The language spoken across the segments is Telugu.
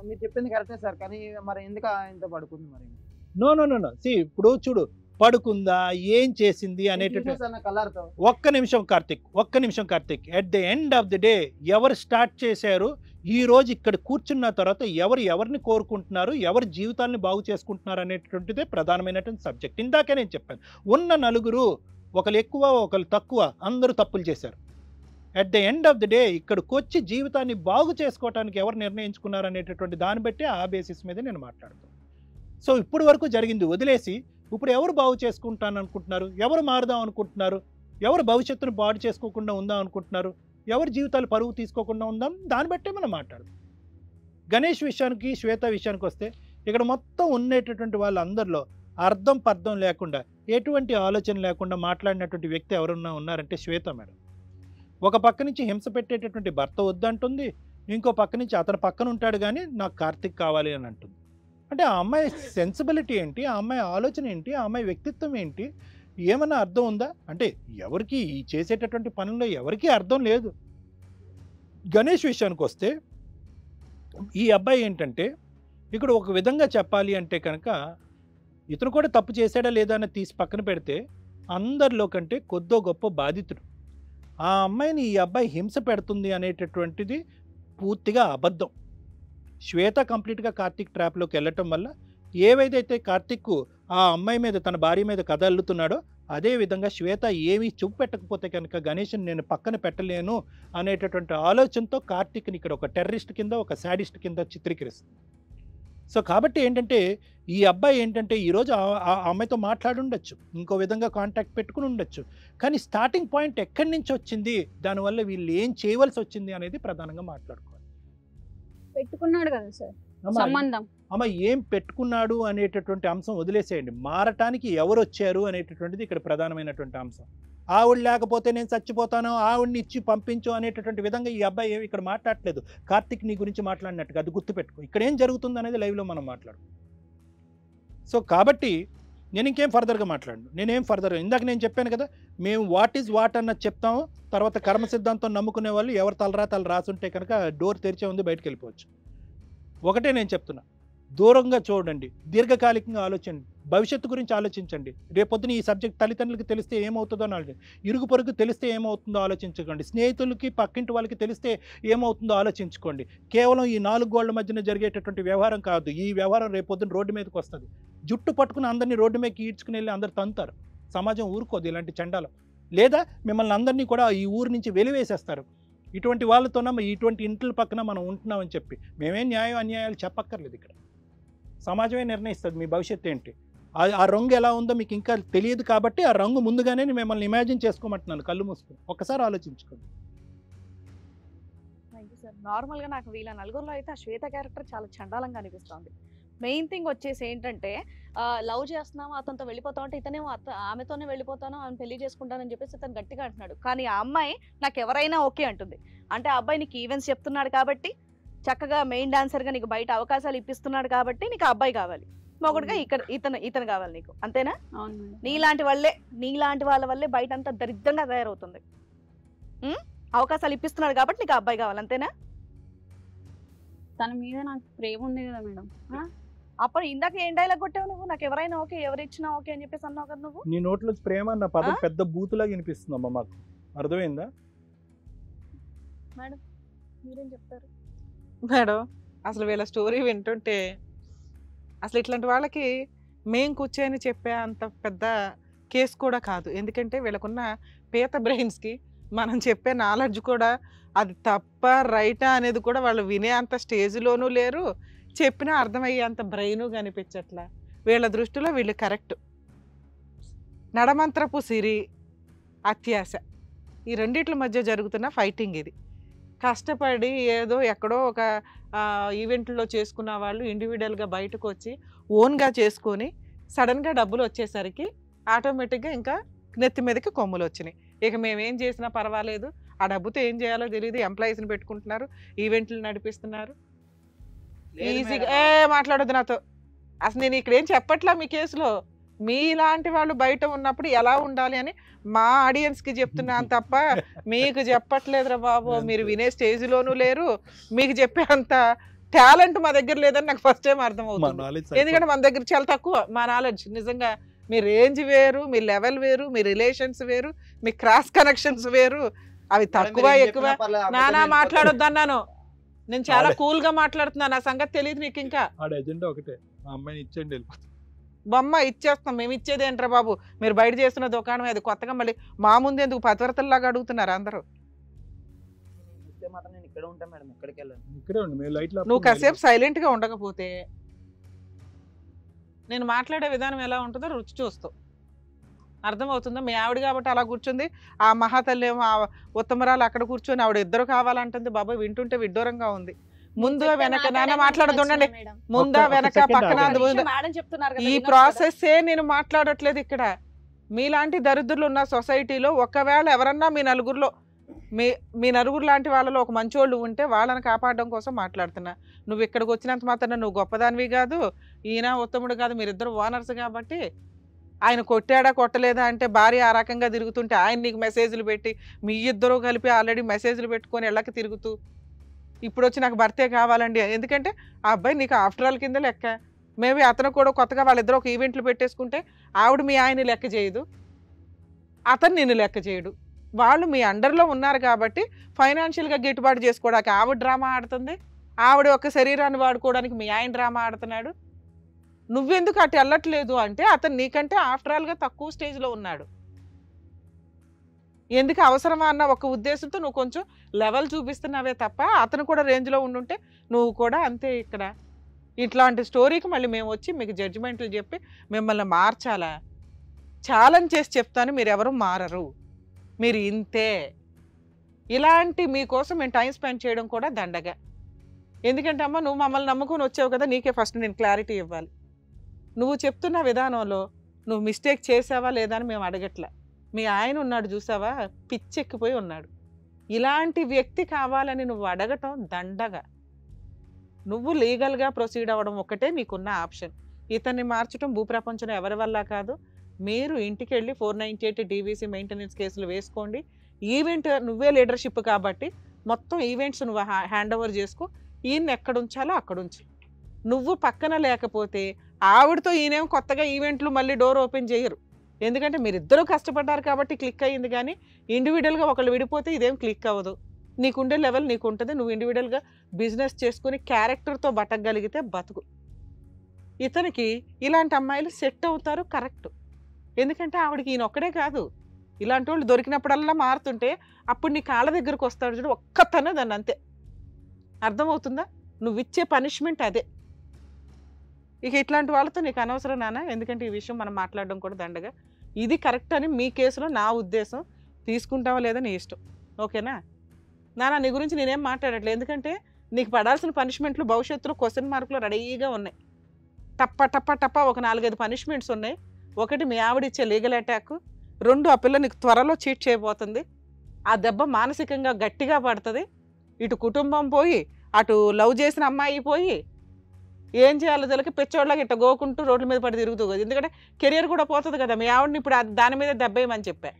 మీరు చెప్పింది కరెక్టే సార్. కానీ మరి ఎందుకు ఇంత పడుకుంది మరి? No no no no see ఇప్పుడు చూడు, పడుకుందా, ఏం చేసింది అనేటటువంటి చూసేసాను కలర్‌తో. ఒక్క నిమిషం Karthik, at the end of the day ఎవరు స్టార్ట్ చేశారు, ఈ రోజు ఇక్కడ కూర్చున్న తర్వాత ఎవరు ఎవరిని కోరుకుంటున్నారు, ఎవరి జీవితాలను బాగు చేసుకుంటున్నారు అనేటువంటిదే ప్రధానమైనటువంటి సబ్జెక్ట్. ఇందాకే నేను చెప్పాను, ఉన్న నలుగురు ఒకరు ఎక్కువ ఒకరు తక్కువ అందరూ తప్పులు చేశారు. At the end of the day ఇక్కడికి వచ్చి జీవితాన్ని బాగు చేసుకోవడానికి ఎవరు నిర్ణయించుకున్నారు అనేటటువంటి దాన్ని బట్టి ఆ బేసిస్ మీద నేను మాట్లాడుతాను. సో ఇప్పుడు వరకు జరిగింది వదిలేసి ఇప్పుడు ఎవరు బాగు చేసుకుంటాను అనుకుంటున్నారు, ఎవరు మారుదాం అనుకుంటున్నారు, ఎవరు భవిష్యత్తును పాడు చేసుకోకుండా ఉందాం అనుకుంటున్నారు, ఎవరి జీవితాలు పరువు తీసుకోకుండా ఉందాం, దాన్ని బట్టే మనం మాట్లాడదాం. గణేష్ విషయానికి, శ్వేత విషయానికి వస్తే ఇక్కడ మొత్తం ఉండేటటువంటి వాళ్ళందరిలో అర్థం పర్థం లేకుండా ఎటువంటి ఆలోచన లేకుండా మాట్లాడినటువంటి వ్యక్తి ఎవరన్నా ఉన్నారంటే శ్వేత మేడం. ఒక పక్క నుంచి హింస పెట్టేటటువంటి భర్త వద్దంటుంది, ఇంకో పక్క నుంచి అతని పక్కన ఉంటాడు కానీ నాకు కార్తిక్ కావాలి అని అంటుంది. అంటే ఆ అమ్మాయి సెన్సిబిలిటీ ఏంటి, ఆ అమ్మాయి ఆలోచన ఏంటి, ఆ అమ్మాయి వ్యక్తిత్వం ఏంటి, ఏమన్నా అర్థం ఉందా? అంటే ఎవరికి ఈ చేసేటటువంటి పనుల్లో ఎవరికీ అర్థం లేదు. గణేష్ విషయానికి వస్తే ఈ అబ్బాయి ఏంటంటే ఇక్కడ ఒక విధంగా చెప్పాలి అంటే కనుక ఇతను కూడా తప్పు చేశాడా లేదా అని తీసి పక్కన పెడితే అందరిలో కంటే కొద్దో గొప్ప బాధితుడు. ఆ అమ్మాయిని ఈ అబ్బాయి హింస పెడుతుంది అనేటటువంటిది పూర్తిగా అబద్ధం. శ్వేత కంప్లీట్గా కార్తిక్ ట్రాప్లోకి వెళ్ళటం వల్ల ఏవైతే కార్తిక్ ఆ అమ్మాయి మీద తన భార్య మీద కథ అల్లుతున్నాడో అదేవిధంగా శ్వేత ఏమీ చూపెట్టకపోతే కనుక గణేష్ని నేను పక్కన పెట్టలేను అనేటటువంటి ఆలోచనతో కార్తిక్ని ఇక్కడ ఒక టెర్రరిస్ట్ కింద, ఒక శాడిస్ట్ కింద చిత్రీకరిస్తుంది. సో కాబట్టి ఏంటంటే ఈ అబ్బాయి ఏంటంటే ఈరోజు ఆ అమ్మాయితో మాట్లాడి ఉండొచ్చు, ఇంకో విధంగా కాంటాక్ట్ పెట్టుకుని ఉండొచ్చు, కానీ స్టార్టింగ్ పాయింట్ ఎక్కడి నుంచి వచ్చింది, దానివల్ల వీళ్ళు ఏం చేయవలసి వచ్చింది అనేది ప్రధానంగా మాట్లాడుకోవాలి. పెట్టుకున్నాడు కదా సార్ సంబంధం. అమ్మ ఏం పెట్టుకున్నాడు అనేటటువంటి అంశం వదిలేసేయండి, మారటానికి ఎవరు వచ్చారు అనేటటువంటిది ఇక్కడ ప్రధానమైనటువంటి అంశం. ఆవిడ లేకపోతే నేను చచ్చిపోతాను, ఆవిడని ఇచ్చి పంపించు అనేటటువంటి విధంగా ఈ అబ్బాయి ఏమి ఇక్కడ మాట్లాడలేదు. కార్తిక్ నీ గురించి మాట్లాడినట్టుగా అది గుర్తుపెట్టుకో. ఇక్కడ ఏం జరుగుతుంది అనేది లైవ్లో మనం మాట్లాడు. సో కాబట్టి నేను ఇంకేం ఫర్దర్గా మాట్లాడను, నేనేం ఫర్దర్గా ఇందాక నేను చెప్పాను కదా, మేము వాట్ ఈజ్ వాట్ అన్నది చెప్తాము, తర్వాత కర్మ సిద్ధాంతం నమ్ముకునే వాళ్ళు ఎవరు తలరాతలు రాసుంటే కనుక డోర్ తెరిచే ఉంది, బయటకు వెళ్ళిపోవచ్చు. ఒకటే నేను చెప్తున్నా, దూరంగా చూడండి, దీర్ఘకాలికంగా ఆలోచించండి, భవిష్యత్తు గురించి ఆలోచించండి. రేపొద్దున ఈ సబ్జెక్ట్ తల్లిదండ్రులకి తెలిస్తే ఏమవుతుందో అని ఆలోచించండి, ఇరుగు పొరుగు తెలిస్తే ఏమవుతుందో ఆలోచించుకోండి, స్నేహితులకి పక్కింటి వాళ్ళకి తెలిస్తే ఏమవుతుందో ఆలోచించుకోండి. కేవలం ఈ 4 గోళ్ల మధ్యన జరిగేటటువంటి వ్యవహారం కాదు, ఈ వ్యవహారం రేపొద్దున రోడ్డు మీదకి వస్తుంది. జుట్టు పట్టుకుని అందరినీ రోడ్డు మీదకి ఈడ్చుకుని వెళ్ళి అందరు తంతారు. సమాజం ఊరుకోదు ఇలాంటి చండాలం. లేదా మిమ్మల్ని అందరినీ కూడా ఈ ఊరు నుంచి వెలివేసేస్తారు. ఇటువంటి వాళ్ళతోన ఇటువంటి ఇంట్ల పక్కన మనం ఉంటున్నామని చెప్పి మేమేం న్యాయం అన్యాయాలు చెప్పక్కర్లేదు. ఇక్కడ సమాజమే నిర్ణయిస్తుంది మీ భవిష్యత్తు ఏంటి. ఆ రంగు ఎలా ఉందో మీకు ఇంకా తెలియదు కాబట్టి ఆ రంగు ముందుగానే మిమ్మల్ని ఇమాజిన్ చేసుకోమంటున్నాను, కళ్ళు మూసుకొని ఒక్కసారి ఆలోచించుకోండి. Thank you sir. నార్మల్గా నాకు వీళ్ళ నలుగురిలో అయితే ఆ శ్వేత క్యారెక్టర్ చాలా చండాలంగా అనిపిస్తుంది. మెయిన్ థింగ్ వచ్చేసి ఏంటంటే లవ్ చేస్తున్నాము, అతనితో వెళ్ళిపోతాం అంటే ఇతనేమో ఆమెతోనే వెళ్ళిపోతాను, ఆమె పెళ్లి చేసుకుంటానని చెప్పేసి అతను గట్టిగా అంటున్నాడు. కానీ ఆ అమ్మాయి నాకు ఎవరైనా ఓకే అంటుంది. అంటే ఆ అబ్బాయి నీకు ఈవెంట్స్ చెప్తున్నాడు కాబట్టి, చక్కగా మెయిన్ డాన్సర్గా నీకు బయట అవకాశాలు ఇప్పిస్తున్నాడు కాబట్టి నీకు ఆ అబ్బాయి కావాలి, మొగుడుగా ఇతను కావాలి నీకు, అంతేనా? నీలాంటి వాళ్ళ వల్లే బయట అంతా దరిద్రంగా తయారవుతుంది. అవకాశాలు ఇప్పిస్తున్నాడు కాబట్టి నీకు ఆ అబ్బాయి కావాలి, అంతేనా? తన మీద నాకు ప్రేమ ఉంది కదా మేడం. అప్పుడు ఇందాక ఏం డైలాగ్ కొట్టావు నువ్వు? నాకు ఎవరైనా ఓకే, ఎవరు ఇచ్చినా ఓకే అని చెప్పేసి అన్నావు కదా నువ్వు. నీ నోట్లో ప్రేమ అన్న పదం పెద్ద బూతులాగా వినిపిస్తుందమ్మా, మాకు అర్థమైందా? మేడం మీరేం చెప్తారు? మేడం అసలు వీళ్ళ స్టోరీ వింటుంటే అసలు ఇట్లాంటి వాళ్ళకి మేం కూర్చొని చెప్పే అంత పెద్ద కేసు కూడా కాదు. ఎందుకంటే వీళ్ళకున్న పీత బ్రెయిన్స్కి మనం చెప్పే నాలెడ్జ్ కూడా అది తప్ప రైటా అనేది కూడా వాళ్ళు వినే అంత స్టేజ్లోనూ లేరు, చెప్పినా అర్థమయ్యే అంత బ్రెయిను కనిపించట్లా. వీళ్ళ దృష్టిలో వీళ్ళు కరెక్ట్. నడమంత్రపు సిరి, అత్యాశ, ఈ రెండిట్ల మధ్య జరుగుతున్న ఫైటింగ్ ఇది. కష్టపడి ఏదో ఎక్కడో ఒక ఈవెంట్లో చేసుకున్న వాళ్ళు ఇండివిజువల్గా బయటకు వచ్చి ఓన్గా చేసుకొని సడన్గా డబ్బులు వచ్చేసరికి ఆటోమేటిక్గా ఇంకా నెత్తి మీదకి కొమ్ములు వచ్చినాయి. ఇక మేమేం చేసినా పర్వాలేదు, ఆ డబ్బుతో ఏం చేయాలో తెలియదు, ఎంప్లాయీస్ని పెట్టుకుంటున్నారు, ఈవెంట్లు నడిపిస్తున్నారు. ఈజీగా మాట్లాడొద్దు నాతో, అసలు నేను ఇక్కడ ఏం చెప్పట్లా. మీ కేసులో మీలాంటి వాళ్ళు బయట ఉన్నప్పుడు ఎలా ఉండాలి అని మా ఆడియన్స్కి చెప్తున్నాను తప్ప మీకు చెప్పట్లేదురా బాబు. మీరు వినే స్టేజ్లోనూ లేరు, మీకు చెప్పే అంత టాలెంట్ మా దగ్గర లేదని నాకు ఫస్ట్ టైం అర్థం మా అవుతుంది. నాలెడ్జ్ ఎందుకంటే మన దగ్గర చాలా తక్కువ మా నాలెడ్జ్. నిజంగా మీ రేంజ్ వేరు, మీ లెవెల్ వేరు, మీ రిలేషన్స్ వేరు, మీ క్రాస్ కనెక్షన్స్ వేరు. అవి తక్కువ ఎక్కువ నానా మాట్లాడొద్దు అన్నాను. నేను చాలా కూల్ గా మాట్లాడుతున్నాను. నా సంగతి తెలియదు నీకు. ఇంకా ఆడ ఎజెండా ఒకటే, ఆ అమ్మాయిని ఇచ్చేయండి వెళ్ళిపోతాం. బొమ్మ ఇచ్చేస్తాం. మేము ఇచ్చేది ఏంట్రా బాబు, మీరు బయట చేస్తున్న దుకాణం అది కొత్తగా మళ్ళీ మా ముందు ఎందుకు పతివ్రతల్లాగా అడుగుతున్నారు అందరూ. మాత్రం నేను ఇక్కడ ఉంటాను మేడం, ఇక్కడికి వెళ్ళాను. ఇక్కడే ఉండి మేము లైట్ నువ్వు కాసేపు సైలెంట్ గా ఉండకపోతే నేను మాట్లాడే విధానం ఎలా ఉంటుందో రుచి చూస్తావు. అర్థమవుతుందా? మీ ఆవిడ కాబట్టి అలా కూర్చుంది, ఆ మహాతల్లి ఏమో ఆ ఉత్తమరాలు అక్కడ కూర్చొని ఆవిడ ఇద్దరు కావాలంటుంది. బాబాయ్ వింటుంటే విడ్డూరంగా ఉంది. ముందు వెనక నాన్న మాట్లాడదుండండి, ముందా వెనక పక్కన మేడం చెప్తున్నారు కదా, ఈ వినొచ్చు కదా. ప్రాసెస్సే నేను మాట్లాడట్లేదు ఇక్కడ. మీలాంటి దరిద్రులు ఉన్న సొసైటీలో ఒకవేళ ఎవరన్నా మీ నలుగురు లాంటి వాళ్ళలో ఒక మంచోళ్ళు ఉంటే వాళ్ళని కాపాడడం కోసం మాట్లాడుతున్నా. నువ్వు ఇక్కడికి వచ్చినంత మాత్రం నువ్వు గొప్పదానివి కాదు, ఈయన ఉత్తముడు కాదు, మీరిద్దరు ఓనర్స్. కాబట్టి ఆయన కొట్టాడా కొట్టలేదా అంటే భార్య ఆ రకంగా తిరుగుతుంటే ఆయన నీకు మెసేజ్లు పెట్టి మీ ఇద్దరు కలిపి ఆల్రెడీ మెసేజ్లు పెట్టుకొని ఎళ్ళకి తిరుగుతూ ఇప్పుడు వచ్చి నాకు భర్తే కావాలండి. ఎందుకంటే ఆ అబ్బాయి నీకు ఆఫ్టర్ ఆల్ కింద లెక్క. మేబీ అతను కూడా కొత్తగా వాళ్ళిద్దరు ఒక ఈవెంట్లు పెట్టేసుకుంటే ఆవిడ మీ ఆయన లెక్క చేయదు, అతను నిన్ను లెక్క చేయడు. వాళ్ళు మీ అండర్లో ఉన్నారు కాబట్టి ఫైనాన్షియల్గా గిట్టుబాటు చేసుకోవడానికి ఆవిడ డ్రామా ఆడుతుంది, ఆవిడ ఒక శరీరాన్ని వాడుకోవడానికి మీ ఆయన డ్రామా ఆడుతున్నాడు. నువ్వెందుకు అటు వెళ్ళట్లేదు అంటే అతను నీకంటే ఆఫ్టర్ ఆల్గా తక్కువ స్టేజ్లో ఉన్నాడు. ఎందుకు అవసరమా అన్న ఒక ఉద్దేశంతో నువ్వు కొంచెం లెవెల్ చూపిస్తున్నావే తప్ప అతను కూడా రేంజ్లో ఉండుంటే నువ్వు కూడా అంతే. ఇక్కడ ఇట్లాంటి స్టోరీకి మళ్ళీ మేము వచ్చి మీకు జడ్జిమెంట్లు చెప్పి మిమ్మల్ని మార్చాలా? ఛాలెంజ్ చేసి చెప్తాను, మీరు ఎవరు మారరు, మీరు ఇంతే. ఇలాంటి మీకోసం మేము టైం స్పెండ్ చేయడం కూడా దండగా. ఎందుకంటే అమ్మ నువ్వు మమ్మల్ని నమ్ముకొని వచ్చావు కదా, నీకే ఫస్ట్ నేను క్లారిటీ ఇవ్వాలి. నువ్వు చెప్తున్న విధానంలో నువ్వు మిస్టేక్ చేసావా లేదా అని మేము అడగట్లే. మీ ఆయన ఉన్నాడు చూసావా, పిచ్చెక్కిపోయి ఉన్నాడు. ఇలాంటి వ్యక్తి కావాలని నువ్వు అడగటం దండగా. నువ్వు లీగల్గా ప్రొసీడ్ అవ్వడం ఒకటే నీకున్న ఆప్షన్. ఇతన్ని మార్చడం భూప్రపంచంలో ఎవరి వల్ల కాదు. మీరు ఇంటికి వెళ్ళి 498 DVC మెయింటెనెన్స్ కేసులు వేసుకోండి. ఈవెంట్ నువ్వే లీడర్షిప్ కాబట్టి మొత్తం ఈవెంట్స్ నువ్వు హ్యాండ్ ఓవర్ చేసుకో. ఈయన్ని ఎక్కడ ఉంచాలో అక్కడ ఉంచు. నువ్వు పక్కన లేకపోతే ఆవిడతో ఈయనేం కొత్తగా ఈవెంట్లు మళ్ళీ డోర్ ఓపెన్ చేయరు. ఎందుకంటే మీరిద్దరూ కష్టపడ్డారు కాబట్టి క్లిక్ అయ్యింది. కానీ ఇండివిజువల్గా ఒకళ్ళు విడిపోతే ఇదేం క్లిక్ అవ్వదు. నీకుండే లెవెల్ నీకు ఉంటుంది. నువ్వు ఇండివిజువల్గా బిజినెస్ చేసుకుని క్యారెక్టర్తో బతకగలిగితే బతుకు. ఇతనికి ఇలాంటి అమ్మాయిలు సెట్ అవుతారు, కరెక్ట్. ఎందుకంటే ఆవిడకి ఈయన ఒక్కడే కాదు, ఇలాంటి వాళ్ళు దొరికినప్పుడల్లా మారుతుంటే అప్పుడు నీ కాళ్ళ దగ్గరకు వస్తాడు చూడు, ఒక్కతనే దాన్ని అంతే. అర్థమవుతుందా? నువ్వు ఇచ్చే పనిష్మెంట్ అదే. ఇక ఇట్లాంటి వాళ్ళతో నీకు అనవసరం నాన్న. ఎందుకంటే ఈ విషయం మనం మాట్లాడడం కూడా దండగా. ఇది కరెక్ట్ అని మీ కేసులో నా ఉద్దేశం. తీసుకుంటావా లేదా నీ ఇష్టం, ఓకేనా నాన్న? నీ గురించి నేనేం మాట్లాడట్లేదు. ఎందుకంటే నీకు పడాల్సిన పనిష్మెంట్లు భవిష్యత్తులో క్వశ్చన్ మార్కులు రెడీగా ఉన్నాయి. టప్ప ఒక 4-5 పనిష్మెంట్స్ ఉన్నాయి. ఒకటి మీ ఆవిడ ఇచ్చే లీగల్ అటాక్, 2 ఆ పిల్ల నీకు త్వరలో చీట్ చేయబోతుంది. ఆ దెబ్బ మానసికంగా గట్టిగా పడుతుంది. ఇటు కుటుంబం పోయి, అటు లవ్ చేసిన అమ్మాయి పోయి, ఏం చేయాలో తెలియక పిచ్చోళ్ళకి ఇట్ట గోకుంటూ రోడ్ల మీద పడి తిరుగుతూ కదా. ఎందుకంటే కెరియర్ కూడా పోతుంది కదా. మీ ఆవిడని ఇప్పుడు దాని మీద దెబ్బేయమని చెప్పా.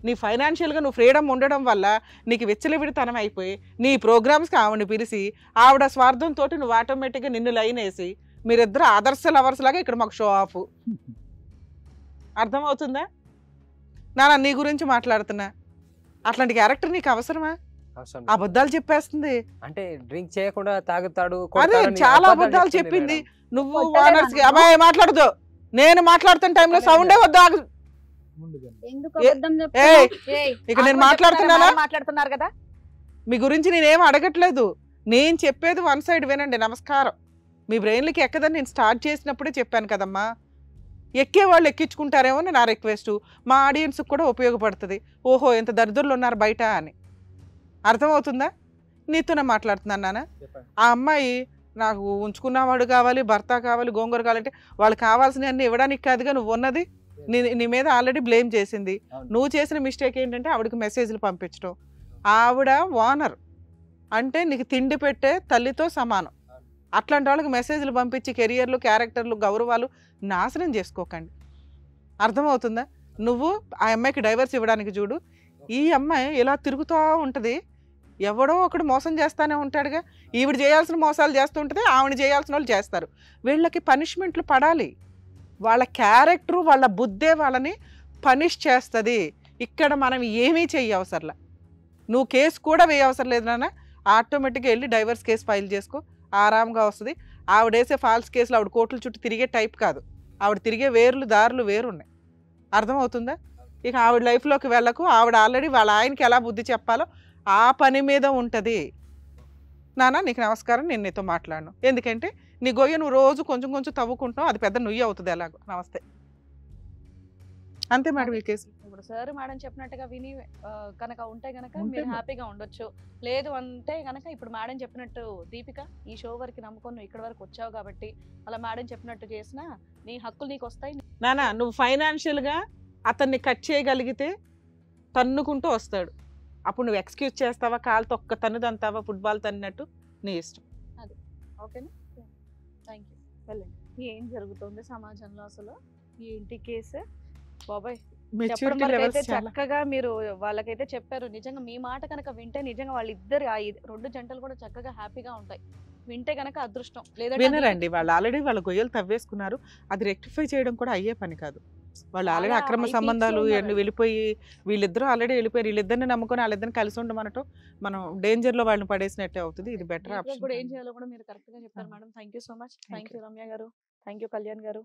నీ ఫైనాన్షియల్గా నువ్వు ఫ్రీడమ్ ఉండడం వల్ల నీకు విచ్చలవిడితనం అయిపోయి నీ ప్రోగ్రామ్స్కి ఆవిడని పిలిచి ఆవిడ స్వార్థంతో నువ్వు ఆటోమేటిక్గా నిన్ను లైన్ వేసి మీరిద్దరు ఆదర్శ లవర్స్ లాగా ఇక్కడ మాకు షో ఆఫ్. అర్థమవుతుందా నాన్న? నీ గురించి మాట్లాడుతున్నా. అట్లాంటి క్యారెక్టర్ నీకు అవసరమా? అబద్ధాలు చెప్పేస్తుంది. అంటే డ్రింక్ చేయకుండా తాగుతాడు. అదే చాలా అబద్ధాలు చెప్పింది. నువ్వు ఓనర్స్ కి అబ్బాయి మాట్లాడదు. నేను మాట్లాడుతున్న టైంలో సౌండే వద్దు. ఇక నేను మాట్లాడుతున్నారు కదా. మీ గురించి నేనేం అడగట్లేదు. నేను చెప్పేది వన్ సైడ్ వినండి. నమస్కారం. మీ బ్రెయిన్లకి ఎక్కదని నేను స్టార్ట్ చేసినప్పుడే చెప్పాను కదమ్మా. ఎక్కేవాళ్ళు ఎక్కించుకుంటారేమో నా రిక్వెస్ట్. మా ఆడియన్స్కి కూడా ఉపయోగపడుతుంది. ఓహో ఎంత దరిద్రులు ఉన్నారు బయట అని. అర్థమవుతుందా? నీతోనే మాట్లాడుతున్నాను నాన్న. ఆ అమ్మాయి నాకు ఉంచుకున్నవాడు కావాలి, భర్త కావాలి, గోంగూర కావాలంటే వాళ్ళు కావాల్సినవి అన్నీ ఇవ్వడానికి కాదుగా నువ్వు ఉన్నది. నీ మీద ఆల్రెడీ బ్లేమ్ చేసింది. నువ్వు చేసిన మిస్టేక్ ఏంటంటే ఆవిడకి మెసేజ్లు పంపించడం. ఆవిడ ఓనర్ అంటే నీకు తిండి పెట్టే తల్లితో సమానం. అట్లాంటి వాళ్ళకి మెసేజ్లు పంపించి కెరియర్లు, క్యారెక్టర్లు, గౌరవాలు నాశనం చేసుకోకండి. అర్థమవుతుందా? నువ్వు ఆ అమ్మాయికి డైవర్స్ ఇవ్వడానికి చూడు. ఈ అమ్మాయి ఇలా తిరుగుతూ ఉంటుంది. ఎవడో ఒకడు మోసం చేస్తానే ఉంటాడుగా. ఈవిడ చేయాల్సిన మోసాలు చేస్తుంటుంది, ఆవిడ చేయాల్సిన వాళ్ళు చేస్తారు. వీళ్ళకి పనిష్మెంట్లు పడాలి. వాళ్ళ క్యారెక్టరు వాళ్ళ బుద్ధే వాళ్ళని పనిష్ చేస్తుంది. ఇక్కడ మనం ఏమీ చెయ్యవసరలా. నువ్వు కేసు కూడా వేయవసరం లేదు నాన్న. ఆటోమేటిక్గా వెళ్ళి డైవర్స్ కేసు ఫైల్ చేసుకో, ఆరాంగా వస్తుంది. ఆవిడ వేసే ఫాల్స్ కేసులు ఆవిడ కోర్టుల చుట్టూ తిరిగే టైప్ కాదు. ఆవిడ తిరిగే దారులు వేరున్నాయి. అర్థమవుతుందా? ఇక ఆవిడ లైఫ్లోకి వెళ్ళకు. ఆవిడ ఆల్రెడీ వాళ్ళ ఆయనకి ఎలా బుద్ధి చెప్పాలో ఆ పని మీద ఉంటుంది. నాన్న నీకు నమస్కారం, నేను నీతో మాట్లాడను. ఎందుకంటే నీ గొయ్య నువ్వు రోజు కొంచెం కొంచెం తవ్వుకుంటావు, అది పెద్ద నుయ్యి అవుతుంది. ఎలాగో నమస్తే. అంతే మేడం ఈ కేసు. ఇప్పుడు సార్ మేడం చెప్పినట్టుగా విని కనుక ఉంటే గనక ఉంటే మీరు మరి. హ్యాపీగా ఉండొచ్చు. లేదు అంటే గనక ఇప్పుడు మేడం చెప్పినట్టు దీపిక ఈ షో వరకు నమ్ముకొని నువ్వు ఇక్కడ వరకు వచ్చావు కాబట్టి అలా మేడం చెప్పినట్టు చేసినా నీ హక్కులు నీకు వస్తాయి. నాన్న నువ్వు ఫైనాన్షియల్గా అతన్ని కట్ చేయగలిగితే తన్నుకుంటూ వస్తాడు. అప్పుడు నువ్వు ఎక్స్క్యూజ్ చేస్తావా, కాలుతో ఒక్క తన్ను తంతావా, ఫుట్బాల్ తన్నట్టు, నీ ఇష్టం. ఓకేనా? Thank you. వెళ్ళండి. ఏం జరుగుతుంది సమాజంలో అసలు? ఏంటి కేసు బాబాయ్? చెప్పడం మెచ్యూరిటీ వరకు లెవెల్స్ అయితే చాలా. చక్కగా మీరు వాళ్ళకైతే చెప్పారు. నిజంగా మీ మాట కనుక వింటే నిజంగా వాళ్ళిద్దరు రెండు జంటలు కూడా చక్కగా హ్యాపీగా ఉంటాయి. వింటే గనక అదృష్టం. లేదంటే వినరండి, వాళ్ళు ఆల్రెడీ వాళ్ళ గొయ్యలు తవ్వేసుకున్నారు. అది రెక్టిఫై చేయడం కూడా అయ్యే పని కాదు. వాళ్ళు ఆల్రెడీ చాలా అక్రమ high peaks సంబంధాలు లో ఉన్నారు. వెళ్ళిపోయి వీళ్ళిద్దరూ ఆల్రెడీ వెళ్ళిపోయారు. వీళ్ళిద్దరిని నమ్ముకొని వాళ్ళిద్దరిని కలిసి ఉండమనటం మనం డేంజర్ లో వాళ్ళని పడేసినట్టే అవుతుంది. ఇది బెటర్ దీపిక ఆప్షన్. కూడా ఏం చేయాలో కూడా మీరు కరెక్ట్ గా చెప్పారు madam. Thank you so much. Thank you Ramya garu. Thank you Kalyan గారు.